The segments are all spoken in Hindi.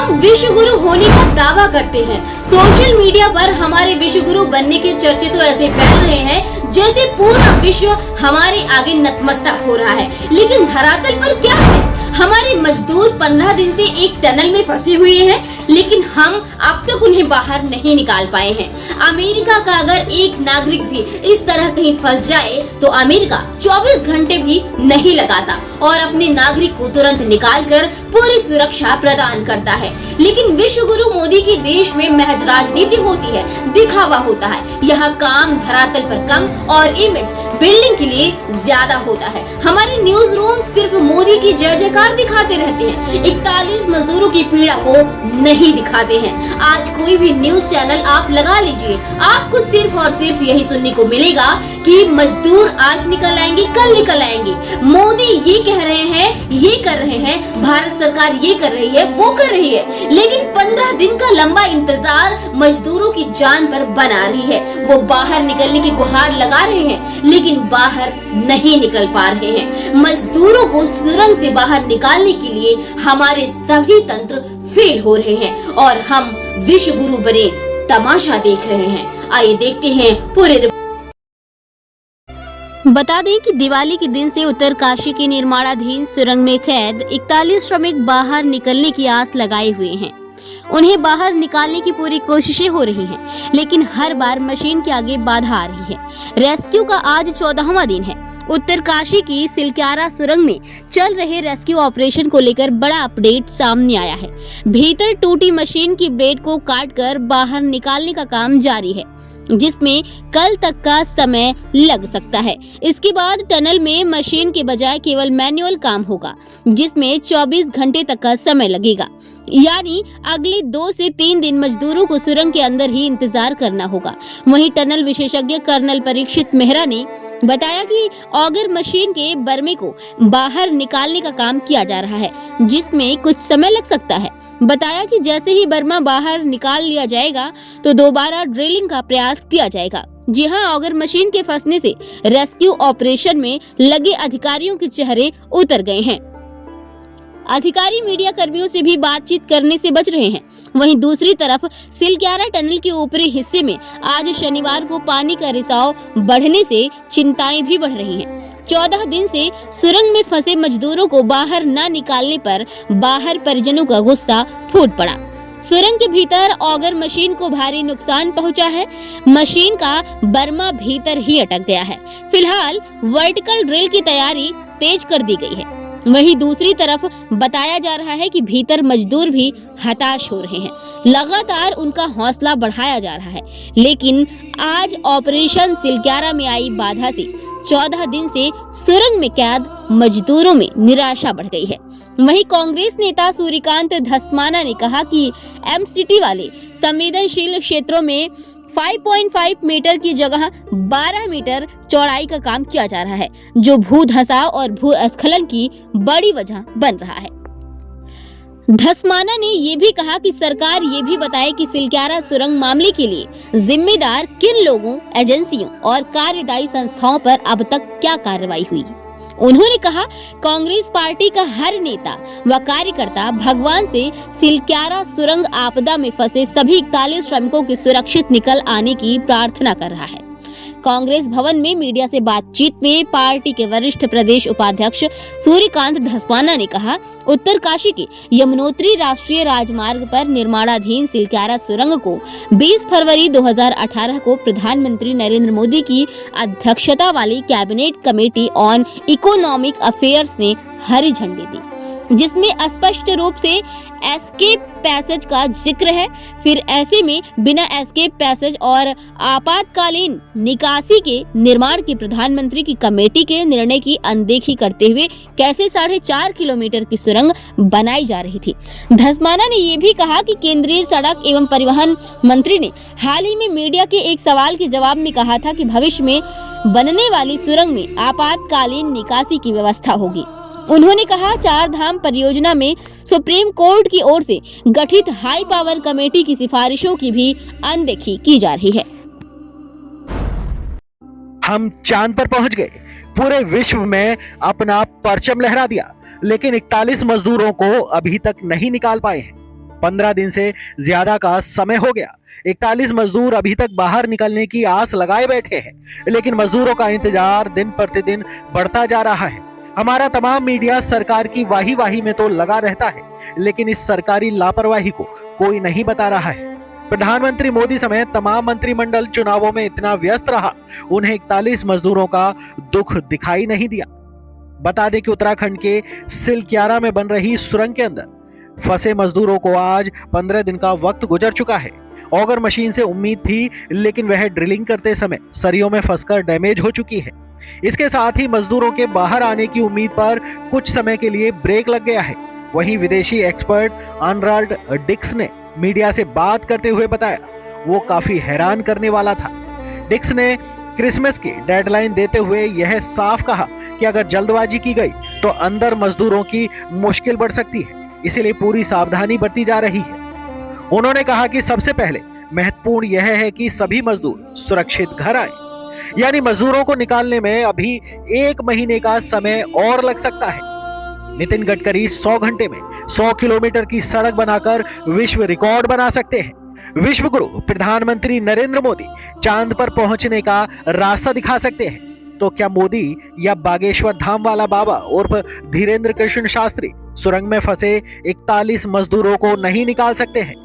हम विश्व गुरु होने का दावा करते हैं। सोशल मीडिया पर हमारे विश्व गुरु बनने के चर्चे तो ऐसे फैल रहे हैं जैसे पूरा विश्व हमारे आगे नतमस्तक हो रहा है, लेकिन धरातल पर क्या है? हमारे मजदूर 15 दिन से एक टनल में फंसे हुए हैं, लेकिन हम अब तक उन्हें बाहर नहीं निकाल पाए हैं। अमेरिका का अगर एक नागरिक भी इस तरह कहीं फंस जाए तो अमेरिका 24 घंटे भी नहीं लगाता और अपने नागरिक को तुरंत निकालकर पूरी सुरक्षा प्रदान करता है। लेकिन विश्व गुरु मोदी के देश में महज राजनीति होती है, दिखावा होता है। यह काम धरातल पर कम और इमेज बिल्डिंग के लिए ज्यादा होता है। हमारे न्यूज रूम सिर्फ मोदी की जय जयकार दिखाते रहते हैं, 41 मजदूरों की पीड़ा को नहीं दिखाते हैं। आज कोई भी न्यूज चैनल आप लगा लीजिए, आपको सिर्फ और सिर्फ यही सुनने को मिलेगा कि मजदूर आज निकल आएंगे, कल निकल आएंगे, मोदी ये कह रहे हैं, ये कर रहे हैं, भारत सरकार ये कर रही है, वो कर रही है। लेकिन 15 दिन का लंबा इंतजार मजदूरों की जान पर बना रही है। वो बाहर निकलने की गुहार लगा रहे हैं, लेकिन बाहर नहीं निकल पा रहे हैं। मजदूरों को सुरंग से बाहर निकालने के लिए हमारे सभी तंत्र फेल हो रहे हैं और हम विश्व गुरु बने तमाशा देख रहे हैं। आइए देखते हैं पूरे। बता दें कि दिवाली के दिन से उत्तरकाशी के निर्माणाधीन सुरंग में कैद 41 श्रमिक बाहर निकलने की आस लगाए हुए हैं। उन्हें बाहर निकालने की पूरी कोशिशें हो रही हैं, लेकिन हर बार मशीन के आगे बाधा आ रही है। रेस्क्यू का आज 14वां दिन है। उत्तरकाशी की सिलक्यारा सुरंग में चल रहे रेस्क्यू ऑपरेशन को लेकर बड़ा अपडेट सामने आया है। भीतर टूटी मशीन की ब्लेड को काटकर बाहर निकालने का काम जारी है, जिसमें कल तक का समय लग सकता है। इसके बाद टनल में मशीन के बजाय केवल मैनुअल काम होगा, जिसमें 24 घंटे तक का समय लगेगा। यानी अगले 2 से 3 दिन मजदूरों को सुरंग के अंदर ही इंतजार करना होगा। वहीं टनल विशेषज्ञ कर्नल परीक्षित मेहरा ने बताया कि ऑगर मशीन के बर्मे को बाहर निकालने का काम किया जा रहा है, जिसमें कुछ समय लग सकता है। बताया कि जैसे ही बर्मा बाहर निकाल लिया जाएगा तो दोबारा ड्रिलिंग का प्रयास किया जाएगा। जी हां, ऑगर मशीन के फंसने से रेस्क्यू ऑपरेशन में लगे अधिकारियों के चेहरे उतर गए हैं। अधिकारी मीडिया कर्मियों से भी बातचीत करने से बच रहे हैं। वहीं दूसरी तरफ सिलक्यारा टनल के ऊपरी हिस्से में आज शनिवार को पानी का रिसाव बढ़ने से चिंताएं भी बढ़ रही हैं। 14 दिन से सुरंग में फंसे मजदूरों को बाहर न निकालने पर बाहर परिजनों का गुस्सा फूट पड़ा। सुरंग के भीतर ऑगर मशीन को भारी नुकसान पहुंचा है। मशीन का बर्मा भीतर ही अटक गया है। फिलहाल वर्टिकल ड्रिल की तैयारी तेज कर दी गई है। वहीं दूसरी तरफ बताया जा रहा है कि भीतर मजदूर भी हताश हो रहे हैं। लगातार उनका हौसला बढ़ाया जा रहा है, लेकिन आज ऑपरेशन सिलक्यारा में आई बाधा से 14 दिन से सुरंग में कैद मजदूरों में निराशा बढ़ गई है। वहीं कांग्रेस नेता सूर्यकांत धस्माना ने कहा कि एमसीटी वाले संवेदनशील क्षेत्रों में 5.5 मीटर की जगह 12 मीटर चौड़ाई का काम किया जा रहा है, जो भू धंसाव और भूस्खलन की बड़ी वजह बन रहा है। धस्माना ने ये भी कहा कि सरकार ये भी बताए कि सिलक्यारा सुरंग मामले के लिए जिम्मेदार किन लोगों, एजेंसियों और कार्यदायी संस्थाओं पर अब तक क्या कार्रवाई हुई। उन्होंने कहा, कांग्रेस पार्टी का हर नेता व कार्यकर्ता भगवान से सिलक्यारा सुरंग आपदा में फंसे सभी 41 श्रमिकों के सुरक्षित निकल आने की प्रार्थना कर रहा है। कांग्रेस भवन में मीडिया से बातचीत में पार्टी के वरिष्ठ प्रदेश उपाध्यक्ष सूर्यकांत धस्माना ने कहा, उत्तरकाशी के यमुनोत्री राष्ट्रीय राजमार्ग पर निर्माणाधीन सिलक्यारा सुरंग को 20 फरवरी 2018 को प्रधानमंत्री नरेंद्र मोदी की अध्यक्षता वाली cabinet committee on economic affairs ने हरी झंडी दी, जिसमें स्पष्ट रूप से एस्केप पैसेज का जिक्र है। फिर ऐसे में बिना एस्केप पैसेज और आपातकालीन निकासी के निर्माण की प्रधानमंत्री की कमेटी के निर्णय की अनदेखी करते हुए कैसे 4.5 किलोमीटर की सुरंग बनाई जा रही थी। धस्माना ने ये भी कहा कि केंद्रीय सड़क एवं परिवहन मंत्री ने हाल ही में मीडिया के एक सवाल के जवाब में कहा था कि भविष्य में बनने वाली सुरंग में आपातकालीन निकासी की व्यवस्था होगी। उन्होंने कहा, 4 धाम परियोजना में सुप्रीम कोर्ट की ओर से गठित हाई पावर कमेटी की सिफारिशों की भी अनदेखी की जा रही है। हम चांद पर पहुंच गए, पूरे विश्व में अपना परचम लहरा दिया, लेकिन 41 मजदूरों को अभी तक नहीं निकाल पाए हैं। 15 दिन से ज्यादा का समय हो गया। 41 मजदूर अभी तक बाहर निकलने की आस लगाए बैठे हैं, लेकिन मजदूरों का इंतजार दिन प्रतिदिन बढ़ता जा रहा है। हमारा तमाम मीडिया सरकार की वाही में तो लगा रहता है, लेकिन इस सरकारी लापरवाही को कोई नहीं बता रहा है। प्रधानमंत्री मोदी समेत तमाम मंत्रिमंडल चुनावों में इतना व्यस्त रहा, उन्हें 41 मजदूरों का दुख दिखाई नहीं दिया। बता दें कि उत्तराखंड के सिलक्यारा में बन रही सुरंग के अंदर फंसे मजदूरों को आज 15 दिन का वक्त गुजर चुका है। ऑगर मशीन से उम्मीद थी, लेकिन वह ड्रिलिंग करते समय सरियों में फंसकर डैमेज हो चुकी है। इसके साथ ही मजदूरों के बाहर आने की उम्मीद पर कुछ समय के लिए ब्रेक लग गया है। वहीं विदेशी एक्सपर्ट आनराल्ड डिक्स ने मीडिया से बात करते हुए बताया, वो काफी हैरान करने वाला था। डिक्स ने क्रिसमस की डेडलाइन देते हुए यह साफ कहा कि अगर जल्दबाजी की गई तो अंदर मजदूरों की मुश्किल बढ़ सकती है, इसीलिए पूरी सावधानी बरती जा रही है। उन्होंने कहा कि सबसे पहले महत्वपूर्ण यह है कि सभी मजदूर सुरक्षित घर आए, यानी मजदूरों को निकालने में अभी 1 महीने का समय और लग सकता है। नितिन गडकरी 100 घंटे में 100 किलोमीटर की सड़क बनाकर विश्व रिकॉर्ड बना सकते हैं। विश्व गुरु प्रधानमंत्री नरेंद्र मोदी चांद पर पहुंचने का रास्ता दिखा सकते हैं, तो क्या मोदी या बागेश्वर धाम वाला बाबा उर्फ धीरेन्द्र कृष्ण शास्त्री सुरंग में फंसे 41 मजदूरों को नहीं निकाल सकते हैं?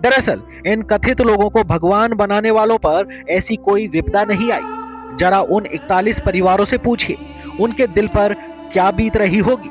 दरअसल इन कथित लोगों को भगवान बनाने वालों पर ऐसी कोई विपदा नहीं आई। जरा उन 41 परिवारों से पूछिए, उनके दिल पर क्या बीत रही होगी।